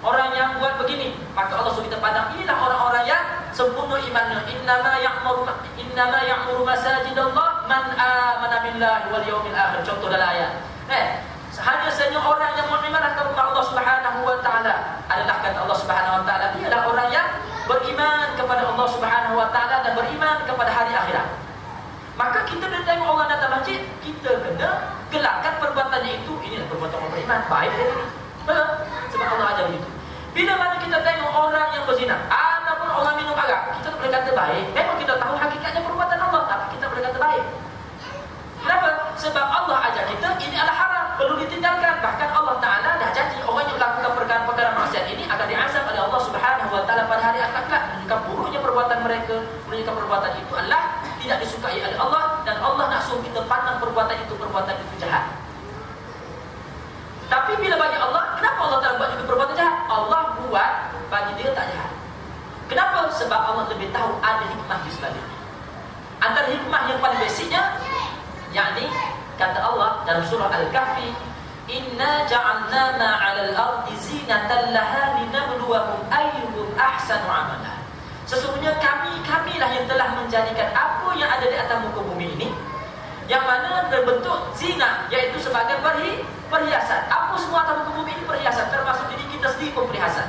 orang yang buat begini, maka Allah SWT pandang inilah orang-orang yang sempurna imannya. Innama ya'muru masajidallah man amana billahi wal yawmil akhir. Contoh dalam ayat. Hanya saja orang yang beriman kepada Allah Subhanahu wa taala adalah kata Allah Subhanahu wa taala, dia adalah orang yang beriman kepada Allah Subhanahu wa taala dan beriman kepada hari akhirat. Maka kita dah tengok orang datang masjid, kita kena gelakkan perbuatannya itu. Inilah perbuatan orang beriman, baik dia ini. Sebab Allah ajar begitu. Bila mana kita tengok orang yang berzina ataupun orang minum arak, kita tak boleh kata baik. Memang kita tahu hakikatnya perbuatan Allah, tapi kita boleh kata baik. Kenapa? Sebab Allah ajar kita ini adalah haram, perlu ditinggalkan. Bahkan Allah Ta'ala dah janji orang yang melakukan perkara-perkara maksiat ini akan diazab oleh Allah Subhanahu wa taala pada hari akhirat kelak. Menunjukkan buruknya perbuatan mereka, menunjukkan perbuatan itu adalah tidak disukai oleh Allah, dan Allah nak suruh kita pandang perbuatan itu jahat. Tapi bila bagi Allah, kenapa Allah Ta'ala buat juga perbuatan jahat? Allah buat bagi dia tak jahat. Kenapa? Sebab Allah lebih tahu ada hikmah di sebaliknya. Antara hikmah yang paling basicnya, yakni kata Allah dalam surah Al-Kahfi, inna ja'alna ma'alal ardi zinatan laha linabluwahum ayyuhum ahsanu amala. Sesungguhnya kamilah yang telah menjadikan apa yang ada di atas muka bumi ini, yang mana berbentuk zina, iaitu sebagai perhiasan. Apa semua atas muka bumi ini perhiasan, termasuk diri kita sendiri pun perhiasan.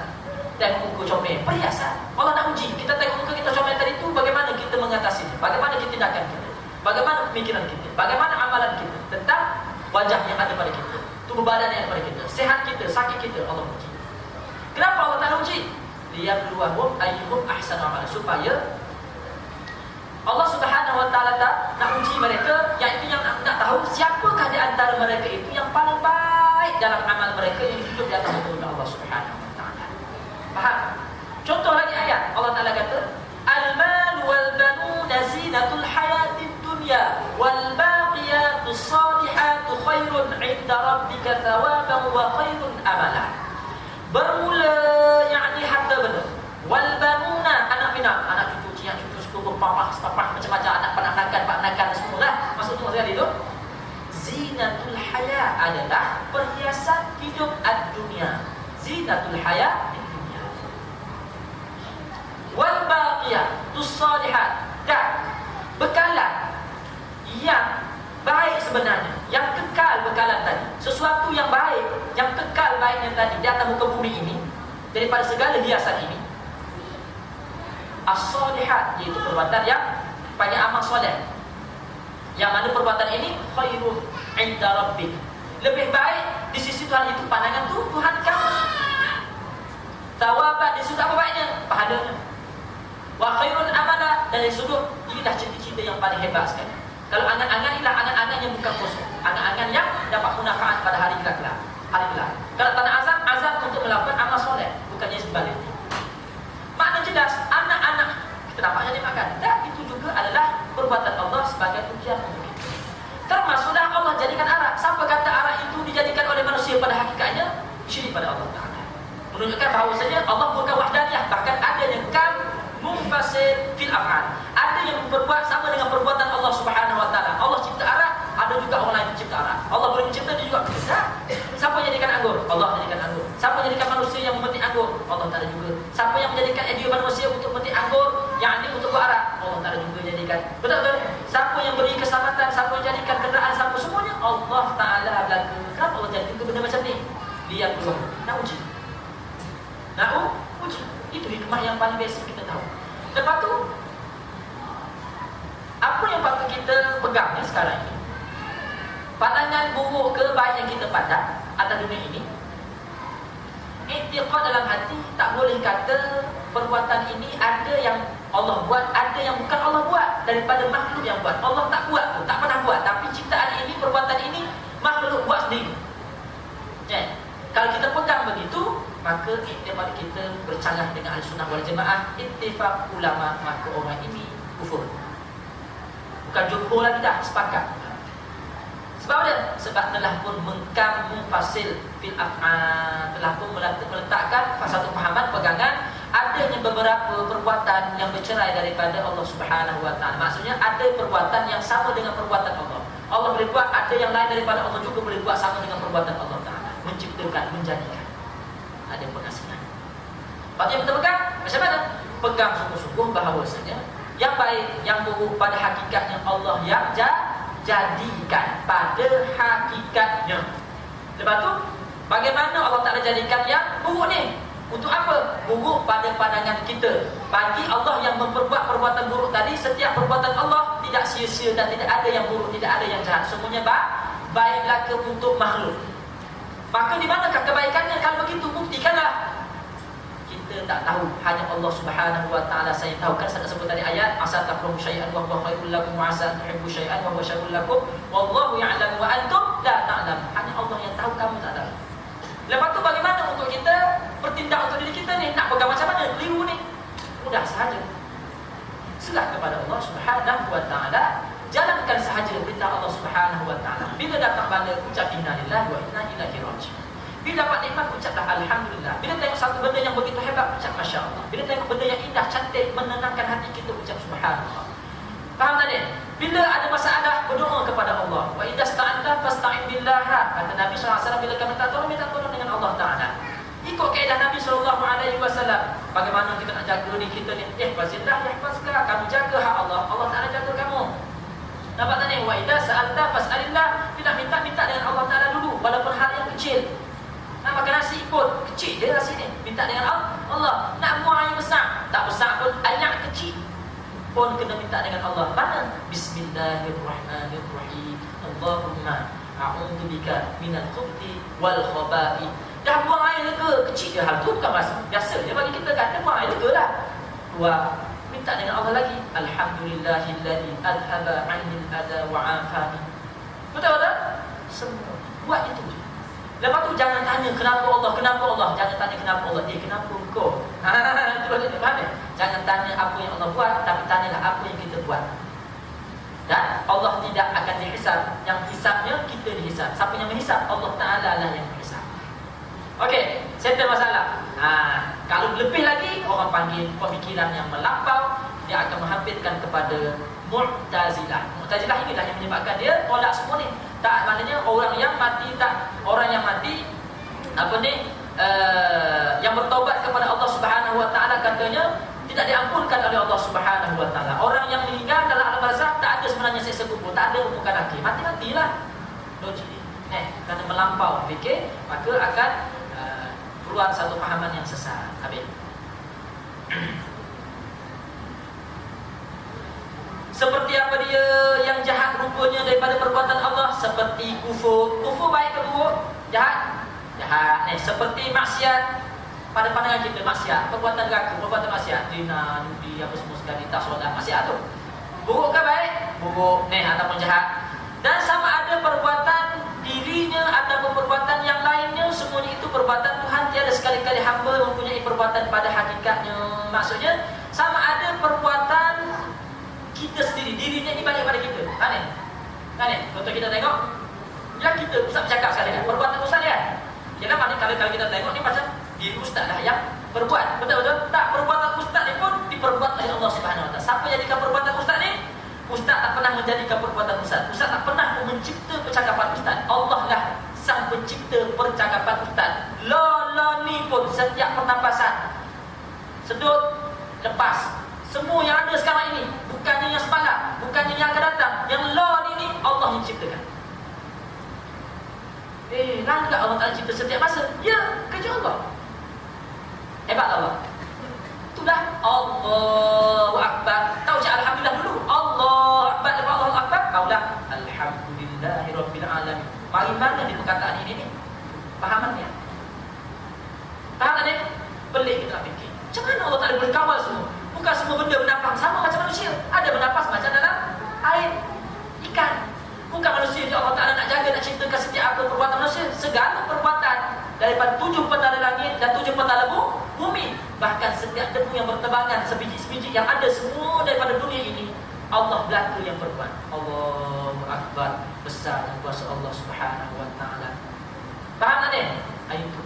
Dan muka comel, perhiasan. Allah nak uji, kita tengok muka kita comel tadi itu, bagaimana kita mengatasinya, bagaimana kita tindakan kita, bagaimana pemikiran kita, bagaimana amalan kita tentang wajah yang ada pada kita, tubuh badan yang ada pada kita, sehat kita, sakit kita. Allah uji. Kenapa Allah tak uji? Liyabluwahum ayyuhum ahsanu amala, supaya Allah Subhanahu wa taala nak uji mereka, iaitu yang nak tahu siapakah di antara mereka itu yang paling baik dalam amal mereka yang hidup di atas muka Allah Subhanahu wa taala. Faham? Contoh lagi ayat Allah Taala kata, al-mal wal banuna zinatul hayatid dunya wal baqiyatus salihatu khairun 'inda rabbika thawaban wa khairun amala. Bermula yakni harta benda, wal banuna anak pinak, anak cucu, ciak cucu, sepupu, papa, macam-macam anak penakan semualah. Maksudnya tadi tu, zinatul haya adalah perhiasan hidup ad-dunya. Zinatul haya ad-dunya. Wal baqiyatus salihat, dan bekalan yang baik sebenarnya, yang kekal bekalan tadi, sesuatu yang baik, yang kekal baiknya tadi di atas muka bumi ini, daripada segala hiasan ini, as-salihat, iaitu perbuatan yang banyak amal soleh, yang mana perbuatan ini khairun 'inda rabbik, lebih baik di sisi Tuhan itu, pandangan Tuhan kamu. Tawabat di sudut apa baiknya? Pahalanya. Wa khairun amala, dari sudut inilah cita-cita yang paling hebat sekali. Kalau angan-angan inilah angan-angan yang bukan kosong, angan-angan yang dapat manfaat pada hari kelak. Kalau tak ada azab untuk melakukan amal soleh, bukannya sebaliknya. Makna jelas, anak-anak kita dapat jadi makan, dan itu juga adalah perbuatan Allah sebagai ujian untuk kita. Termasuklah Allah jadikan arak. Siapa kata arak itu dijadikan oleh manusia pada hakikatnya? Syirik pada Allah Ta'ala. Menunjukkan bahawasanya Allah bukan wahdaniyah, bahkan ada yang munfasil fil af'al, ada yang berbuat sama dengan perbuatan Allah Subhanahu wa taala. Allah cipta arak, ada juga orang lain cipta arak. Allah boleh mencipta, dia juga bisa. Siapa yang jadikan anggur? Allah jadikan anggur. Siapa yang jadikan manusia yang memetik anggur? Allah Taala juga. Siapa yang menjadikan idea manusia untuk memetik anggur, yang ini untuk buat arak? Allah Taala juga jadikan. Betul? Siapa yang beri keselamatan? Siapa yang jadikan kenderaan? Siapa semuanya? Allah Taala belaka. Kenapa Allah jadikan benda macam ni? Dia belum nak uji. Uji. Itu hikmah yang paling basic kita tahu. Lepas tu, apa yang patut kita pegangnya sekarang ini? Pandangan buruk ke baik yang kita pandang atas dunia ini, i'tiqad dalam hati, tak boleh kata perbuatan ini ada yang Allah buat, ada yang bukan Allah buat, daripada makhluk yang buat. Allah tak buat tu, tak pernah buat, tapi ciptaan ini, perbuatan ini makhluk buat sendiri. Kalau kita pegang begitu, maka iktibar kita bercanggah dengan Ahlussunnah wal Jamaah, ittifaq ulama, maka orang ini kufur. Bukan jumhur lagi dah, sepakat. Sebab apa? Sebab telah pun munfasil fil af'al, telah pun meletakkan satu pahaman, pegangan adanya beberapa perbuatan yang bercerai daripada Allah Subhanahu wa taala. Maksudnya ada perbuatan yang sama dengan perbuatan Allah. Allah boleh buat, ada yang lain daripada Allah juga boleh buat sama dengan perbuatan Allah Taala. Menciptakan, menjadikan. Ada pengasingan. Lepas tu yang kita pegang, macam mana? Pegang sungguh-sungguh bahawasanya yang baik, yang buruk pada hakikatnya Allah yang jadikan pada hakikatnya. Lepas tu, bagaimana Allah Ta'ala jadikan yang buruk ni? Untuk apa? Buruk pada pandangan kita. Bagi Allah yang memperbuat perbuatan buruk tadi, setiap perbuatan Allah tidak sia-sia dan tidak ada yang buruk, tidak ada yang jahat. Semuanya baiklah ke untuk makhluk. Maka di manakah kebaikannya? Kalau begitu, buktikanlah. Kita tak tahu, hanya Allah Subhanahu wa taala saya tahu. Kan saya sebut tadi ayat asa takrahu syai'an wa huwa khairul lakum wa asa tuhibbu syai'an wa huwa syarrul lakum wallahu ya'lamu wa antum la ta'lamun. Hanya Allah yang tahu, kamu tak tahu. Lepas tu bagaimana untuk kita bertindak untuk diri kita ni? Nak pegang macam mana? Keliru ni. Mudah sahaja. Serah kepada Allah Subhanahu wa taala. Jalankan sahaja perintah Allah Subhanahu wa taala. Bila datang bala, ucap inna lillahi wa inna ilaihi raji'un. Bila dapat nikmat, ucaplah alhamdulillah. Bila tengok satu benda yang begitu hebat, ucap masya-Allah. Bila tengok benda yang indah, cantik, menenangkan hati kita, ucap subhanallah. Faham tak ni? Bila ada masalah, berdoa kepada Allah. Wa idza sta'anta fasta'in billah. Kata Nabi SAW, bila kamu minta tolong dengan Allah Taala. Ikut kaedah Nabi SAW. Bagaimana kita nak jaga ni kita ni? Ihfazillah yahfazka. Kamu jaga hak Allah, Allah Taala jaga kamu. Nampak tak ni? Wa idza sa'alta fas'alillah. Bila minta dengan Allah Taala dulu, walaupun hal yang kecil. Nak makan nasi pun kecil je nasi ni, minta dengan Allah. Nak buang air besar, tak besar pun, air kecil pun kena minta dengan Allah. Mana? Bismillahirrahmanirrahim. Allahumma a'udzubika minal khubuthi wal khaba'ith. Dah buang air lega, kecil je hal tu, bukan masalah. Biasa je bagi kita kan, buang air lega lah. Dua, minta dengan Allah lagi. Alhamdulillahilladzi adhaba 'anil adha wa 'afani. Betul tak? Semua buat itu je. Lepas tu jangan tanya kenapa Allah. Jangan tanya kenapa Allah. Kenapa engkau? Jangan tanya apa yang Allah buat, tapi tanyalah apa yang kita buat. Dan Allah tidak akan dihisab. Yang hisabnya kita dihisab. Siapa yang menghisab? Allah Ta'ala lah yang menghisab. Okey, settle masalah. Kalau lebih lagi, orang panggil pemikiran yang melampau, dia akan menghampirkan kepada Mu'tazilah. Mu'tazilah inilah yang menyebabkan dia tolak semua ni. Tak, maknanya orang yang mati yang bertaubat kepada Allah Subhanahu wa taala, katanya tidak diampunkan oleh Allah Subhanahu wa taala. Orang yang meninggal dalam alam barzakh tak ada sebenarnya siksa kubur, tak ada hukuman akhir. Mati-matilah. Logik ni. Kerana melampau fikir, maka akan keluar satu fahaman yang sesat. Habis. Seperti apa dia yang jahat rupanya daripada perbuatan Allah? Seperti kufur. Kufur baik ke buruk? Jahat? Jahat. Seperti maksiat. Pada pandangan kita maksiat, perbuatan neraka, perbuatan maksiat, zina, judi, apa semua sekali, tak solat, maksiat tu. Buruk ke baik? Buruk. Ataupun jahat. Dan sama ada perbuatan dirinya ataupun perbuatan yang lainnya, semuanya itu perbuatan Tuhan. Tiada sekali-kali hamba mempunyai perbuatan pada hakikatnya. Maksudnya sama ada perbuatan kita sendiri, dirinya ini balik pada kita. Contoh kita tengok, yang kita Ustaz bercakap sekali kan, perbuatan Ustaz kan. Kira maknanya kalau kita tengok ni macam diri Ustaz lah yang berbuat. Betul-betul? Tak, perbuatan Ustaz ni pun diperbuat oleh Allah Subhanahu Wa Taala. Siapa jadikan perbuatan Ustaz ni? Ustaz tak pernah menjadikan perbuatan Ustaz. Ustaz tak pernah mencipta percakapan Ustaz. Allah lah sang pencipta percakapan Ustaz. La ni pun setiap pernafasan, sedut, lepas, semua yang ada sekarang ini, bukannya yang semalam, bukannya yang akan datang, yang la ni Allah yang ciptakan. Langgar Allah Ta'ala cipta setiap masa. Ya, kerja Allah. Hebat Allah. Itulah Allahu Akbar. Tahu cakap Alhamdulillah dulu. Allahu Akbar. Lepas Allahu Akbar, tahulah Alhamdulillahirabbil alamin. Mari mana di perkataan ini ni? Fahaman dia? Faham tak ni? Pelik kita nak fikir. Macam mana Allah Ta'ala boleh kawal semua? Bukan semua benda bernafas sama macam manusia. Ada bernafas macam dalam air, ikan. Bukan manusia je Allah Ta'ala nak jaga, nak ciptakan setiap apa perbuatan manusia. Segala perbuatan daripada 7 petala langit dan 7 petala bumi, bahkan setiap debu yang berterbangan, sebiji-sebiji yang ada semua daripada dunia ini, Allah belaka yang berbuat. Allahu Akbar. Besar kuasa Allah Subhanahu Wa Ta'ala. Faham tak ni? Itu.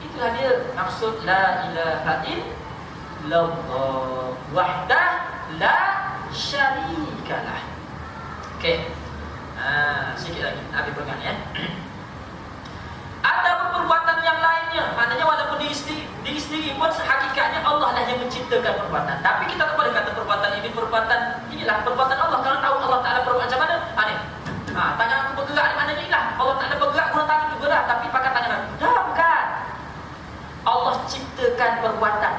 Itulah dia maksud la ilaha illallah wahdah la syarikalah. Okey. Sikit lagi habis pegang ya. Ada perbuatan yang lainnya, maknanya walaupun diri sendiri Diri sendiri pun hakikatnya Allah lah yang menciptakan perbuatan. Tapi kita tak boleh kata perbuatan ini perbuatan inilah perbuatan Allah. Kalau tahu Allah Taala perbuatan macam mana? Ni. Tangan aku bergerak ni maknanya inilah. Allah Taala bergerak guna tangan juga lah, tapi pakai tangan aku. Dah bukan. Allah ciptakan perbuatan.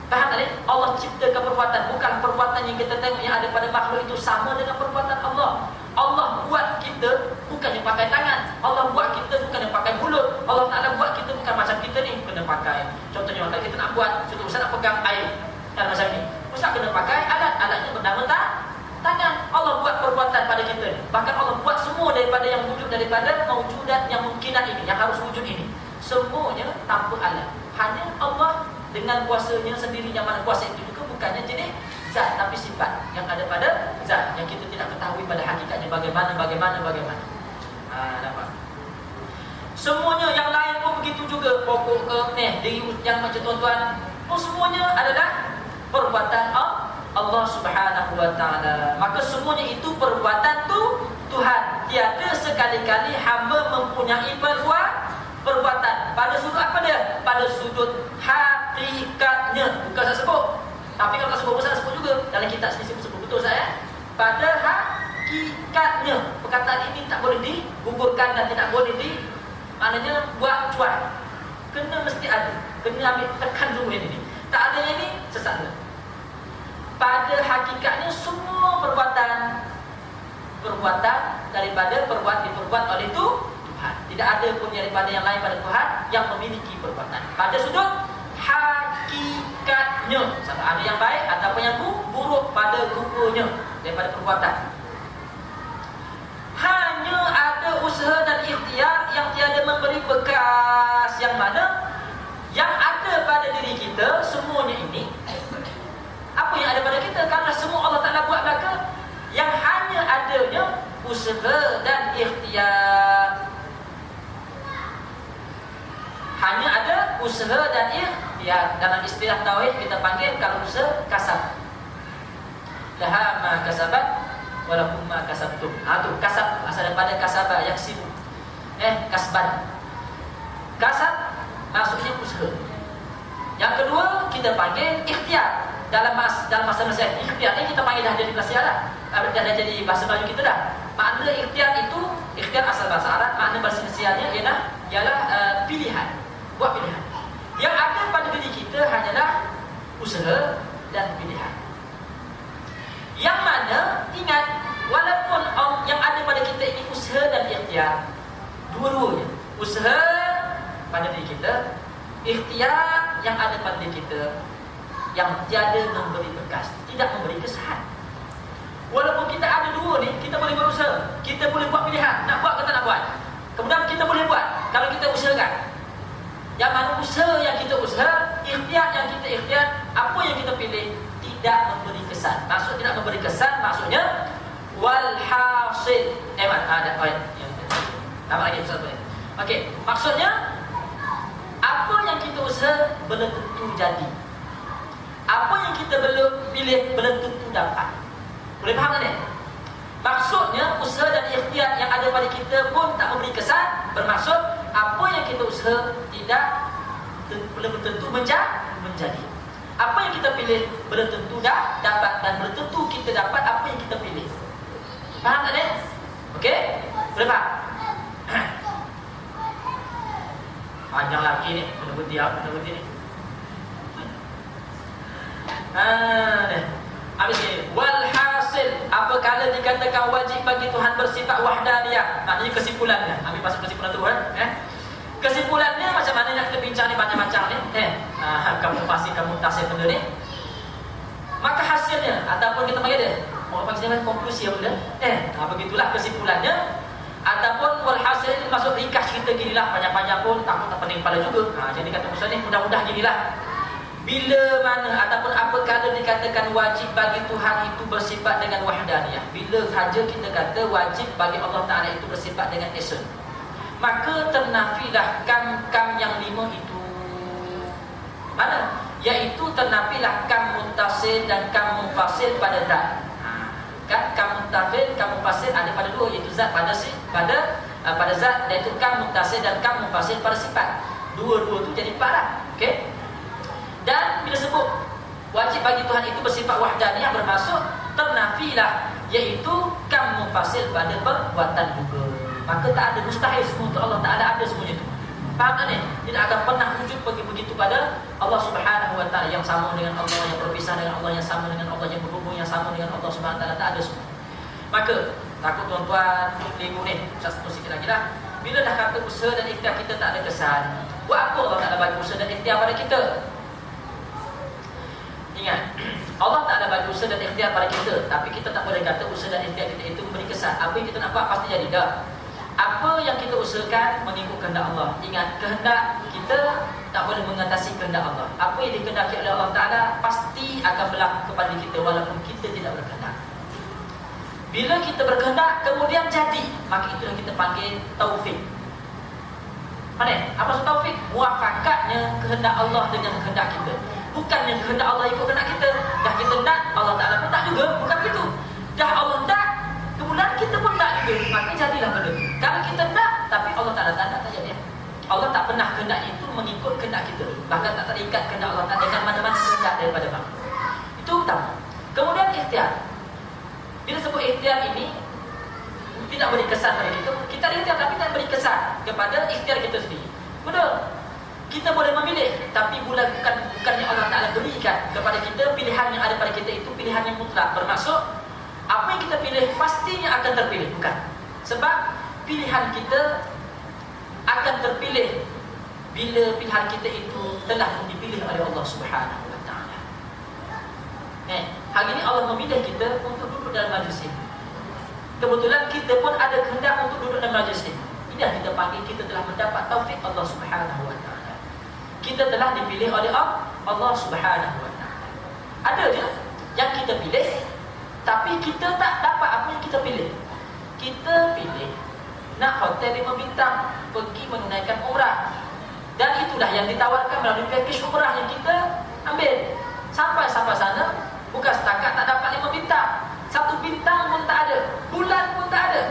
Faham tak ni? Allah ciptakan perbuatan, bukan perbuatan yang kita tengok yang ada pada makhluk itu sama dengan perbuatan Allah. Allah buat kita bukan yang pakai tangan. Allah buat kita bukan yang pakai mulut. Allah Ta'ala buat kita bukan macam kita ni kena pakai. Contohnya kalau kita nak buat, contoh Ustaz nak pegang air kan macam ni, Ustaz kena pakai alat-alatnya bernama tangan. Allah buat perbuatan pada kita ni. Bahkan Allah buat semua daripada yang wujud, daripada mawujudat yang mungkinat ini, yang harus wujud ini, semuanya tanpa alat. Hanya Allah dengan kuasanya sendiri, yang mana kuasa itu juga bukannya jenis zat, tapi sifat yang ada pada zat yang kita tidak ketahui pada hakikatnya bagaimana. Nampak? Semuanya yang lain pun begitu juga. Pokok ke diri yang macam tuan-tuan pun semuanya adalah perbuatan Allah Subhanahu wa Ta'ala. Maka semuanya itu perbuatan Tuhan. Tiada sekali-kali hamba mempunyai perbuatan. Pada sudut apa dia? Pada sudut hakikatnya. Bukan saya sebut. Tapi kalau tak sebut pun saya sebut juga. Dalam kitab sini sebut betul saya. Pada hakikatnya. Perkataan ini tak boleh digugurkan dan tidak boleh maknanya buat cuan. Kena mesti ada. Kena ambil tekan dulu ini. Tak ada yang ini sesat. Pada hakikatnya semua perbuatan daripada diperbuat oleh Tuhan. Tidak ada pun daripada yang lain pada Tuhan yang memiliki perbuatan. Pada sudut hakikatnya, sama ada yang baik ataupun yang buruk pada rupanya daripada perbuatan. Hanya ada usaha dan ikhtiar yang tiada memberi bekas, yang mana yang ada pada diri kita semuanya ini. Apa yang ada pada kita? Karena semua Allah Ta'ala buat belaka. Yang hanya adanya usaha dan ikhtiar. Hanya ada usaha dan ikhtiar. Dalam istilah tauhid kita panggil kalau usaha kasab. Laha ma kasabat walakum ma kasabtum. Tu kasab asal daripada kasabah yang sibuk. Kasban. Kasab maksudnya usaha. Yang kedua kita panggil ikhtiar. Dalam masa-masa ikhtiar ni kita panggil dah jadi bahasa Arab. Dah jadi bahasa Melayu kita dah. Makna ikhtiar itu, ikhtiar asal bahasa Arab, makna bahasa Mesianya ialah pilihan. Buat pilihan. Yang ada pada diri kita hanyalah usaha dan pilihan. Yang mana ingat, walaupun yang ada pada kita ini usaha dan ikhtiar, dua-duanya, usaha pada diri kita, ikhtiar yang ada pada diri kita, yang tiada memberi bekas, tidak memberi kesan. Walaupun kita ada dua ni, kita boleh berusaha, kita boleh buat pilihan, nak buat ke tak nak buat. Kemudian kita boleh buat kalau kita usahakan. Yang mana usaha yang kita usaha, ikhtiar yang kita ikhtiar, apa yang kita pilih tidak memberi kesan. Maksud tidak memberi kesan maksudnya walhasil. Ada poin. Tambah lagi satu poin. Okey, maksudnya apa yang kita usaha belum tentu jadi. Apa yang kita belum pilih belum tentu dapat. Boleh faham tak ni? Maksudnya usaha dan ikhtiar yang ada pada kita pun tak memberi kesan. Bermaksud apa yang kita usaha belum tentu menjadi. Apa yang kita pilih belum tentu dapat, dan belum tentu kita dapat apa yang kita pilih. Faham tak ni? Okey? Boleh faham? Panjang lagi ni, kena berhenti ni. Habis ni, walhasil, apabila dikatakan wajib bagi Tuhan bersifat wahdaniyah, maknanya kesimpulannya. Ambil masuk kesimpulan tu kesimpulannya macam mana yang kita bincang ni banyak macam ni. Kamu pasti kamu tasir benda ni. Maka hasilnya ataupun kita panggil dia, orang panggil dia konklusi apa dia? Begitulah kesimpulannya. Ataupun walhasil itu masuk ringkas cerita ginilah, panjang-panjang pun takut tak pening kepala juga. Jadi kata Musa ni mudah-mudah ginilah. Bila mana ataupun apakala dikatakan wajib bagi Tuhan itu bersifat dengan wahdaniyah, bila saja kita kata wajib bagi Allah Ta'ala itu bersifat dengan esa, maka ternafilah kam yang 5 itu. Mana? Iaitu ternafilah kam muttasil dan kam munfasil pada zat. Kam muttasil, kam munfasil ada pada dua, iaitu zat pada zat, iaitu kam muttasil dan kam munfasil pada sifat. Dua-dua tu jadi 4 lah. Okey? bagi Tuhan itu bersifat wahdaniyah, bermaksud ternafilah, iaitu kam mufasil pada perbuatan juga. Maka tak ada mustahil semua untuk Allah Ta'ala, ada semuanya itu. Faham tak ni? Tidak akan pernah wujud begitu pada Allah Subhanahu Wa Ta'ala, yang sama dengan Allah, yang berpisah dengan Allah, yang sama dengan Allah, yang berhubung, yang sama dengan Allah Subhanahu Wa Ta'ala, tak ada semua. Maka takut tuan-tuan untuk minggu ni, satu sikit lagi lah. Bila dah kata usaha dan ikhtiar kita tak ada kesan, buat apa Allah Ta'ala bagi usaha dan ikhtiar pada kita? Ingat, Allah Ta'ala bagi usaha dan ikhtiar pada kita, tapi kita tak boleh kata usaha dan ikhtiar kita itu memberi kesan. Apa yang kita nak buat pasti jadi dah. Apa yang kita usahakan mengikut kehendak Allah. Ingat, kehendak kita tak boleh mengatasi kehendak Allah. Apa yang dikehendaki oleh Allah Ta'ala pasti akan berlaku kepada kita walaupun kita tidak berkehendak. Bila kita berkehendak kemudian jadi, maka itulah kita panggil taufik. Mana? Apa maksud taufik? Muafakatnya kehendak Allah dengan kehendak kita. Bukannya kehendak Allah ikut kehendak kita. Dah kita nak, Allah Ta'ala pun tak juga. Bukan begitu. Dah Allah tak, kemudian kita pun tak juga, maka jadilah benda. Kalau kita tak, tapi Allah Ta'ala tak jadi. Allah tak pernah kehendak itu mengikut kehendak kita. Bahkan tak terikat kehendak Allah Ta'ala dengan mana-mana kehendak daripada bang. Itu pertama. Kemudian ikhtiar. Bila sebut ikhtiar ini tidak beri kesan pada kita. Kita ada ikhtiar tapi tak beri kesan kepada ikhtiar kita sendiri. Betul. Kita boleh memilih, tapi bukannya Allah Ta'ala berikan kepada kita pilihan yang ada pada kita itu pilihan yang mutlak. Bermaksud apa yang kita pilih pastinya akan terpilih, bukan. Sebab pilihan kita akan terpilih bila pilihan kita itu telah dipilih oleh Allah Subhanahu Wa Ta'ala. Hari ini Allah memilih kita untuk duduk dalam majlis ini. Kebetulan kita pun ada kehendak untuk duduk dalam majlis ini. Inilah kita panggil kita telah mendapat taufik Allah Subhanahu Wa Ta'ala. Kita telah dipilih oleh Allah Subhanahu Wa Ta'ala. Ada je yang kita pilih, tapi kita tak dapat apa yang kita pilih. Kita pilih nak hotel 5 bintang, pergi menunaikan umrah, dan itulah yang ditawarkan melalui package umrah yang kita ambil. Sampai sana, bukan setakat tak dapat 5 bintang, 1 bintang pun tak ada, bulan pun tak ada.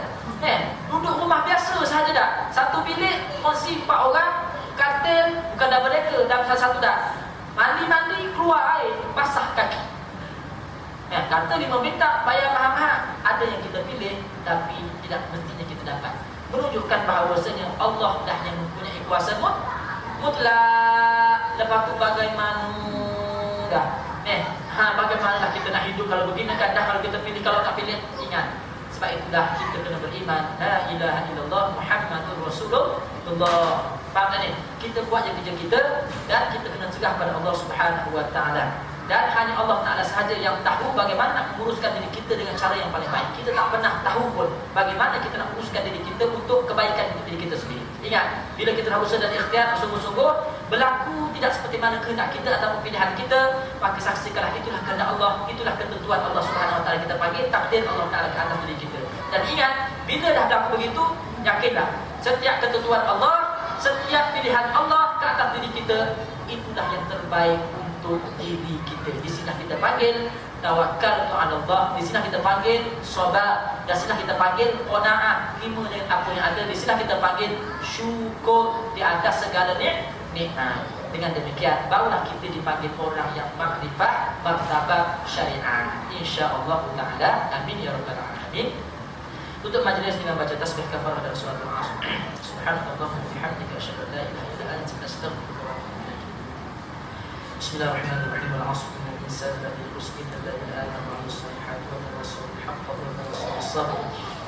Duduk rumah biasa sahaja dah. 1 bilik, kongsi 4 orang, katil, bukan double decker, dalam satu dah. Mandi, keluar air, basah kaki. Kata 5 bintang, bayar mahal-mahal. Ada yang kita pilih, tapi tidak mestinya kita dapat. Menunjukkan bahawasanya Allah dah yang mempunyai kuasa mutlak. Lepas tu bagaimana dah? Bagaimana kita nak hidup kalau begini kan? Dah kalau kita pilih, kalau tak pilih, ingat. Sebab itulah kita kena beriman la ilaha illallah Muhammadur Rasulullah. Faham tak ni? Kita buat yang kerja kita dan kita kena cegah pada Allah Subhanahu Wa Ta'ala. Dan hanya Allah Ta'ala sahaja yang tahu bagaimana nak menguruskan diri kita dengan cara yang paling baik. Kita tak pernah tahu pun bagaimana kita nak menguruskan diri kita untuk kebaikan untuk diri kita sendiri. Ingat, bila kita dah usaha dan ikhtiar sungguh-sungguh berlaku tidak seperti mana kehendak kita atau pilihan kita, maka saksikanlah itulah kehendak Allah, itulah ketentuan Allah Subhanahu Wa Ta'ala. Kita panggil takdir Allah Ta'ala ke atas diri kita. Dan ingat, bila dah berlaku begitu, yakinlah setiap ketentuan Allah, setiap pilihan Allah ke atas diri kita, itulah yang terbaik untuk diri kita. Di sini kita panggil tawakkal ala Allah, di sini kita panggil sabar, di sini kita panggil qanaah, terima dengan apa yang ada. Di sini kita panggil syukur di atas segala nikmat. Dengan demikian barulah kita dipanggil orang yang makrifat martabat syariat, insyaallah taala. Amin ya rabbal alamin. Tutup majlis dengan baca tasbih kafarah dan surat al-asr. Subhanallah wa bihamdika asyhadu an la ilaha illa anta astaghfiruka wa atubu ilaik. Bismillahirrahmanirrahim. Al-'asr innal insana lafi khusr illa alladhina amanu wa 'amilus solihati wa tawassaw bil haqqi wa tawassaw bis sabr.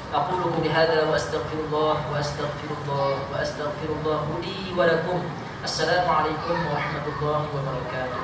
أقول بهذا وأستغفر الله وأستغفر الله وأستغفر الله لي ولكم. السلام عليكم ورحمة الله وبركاته.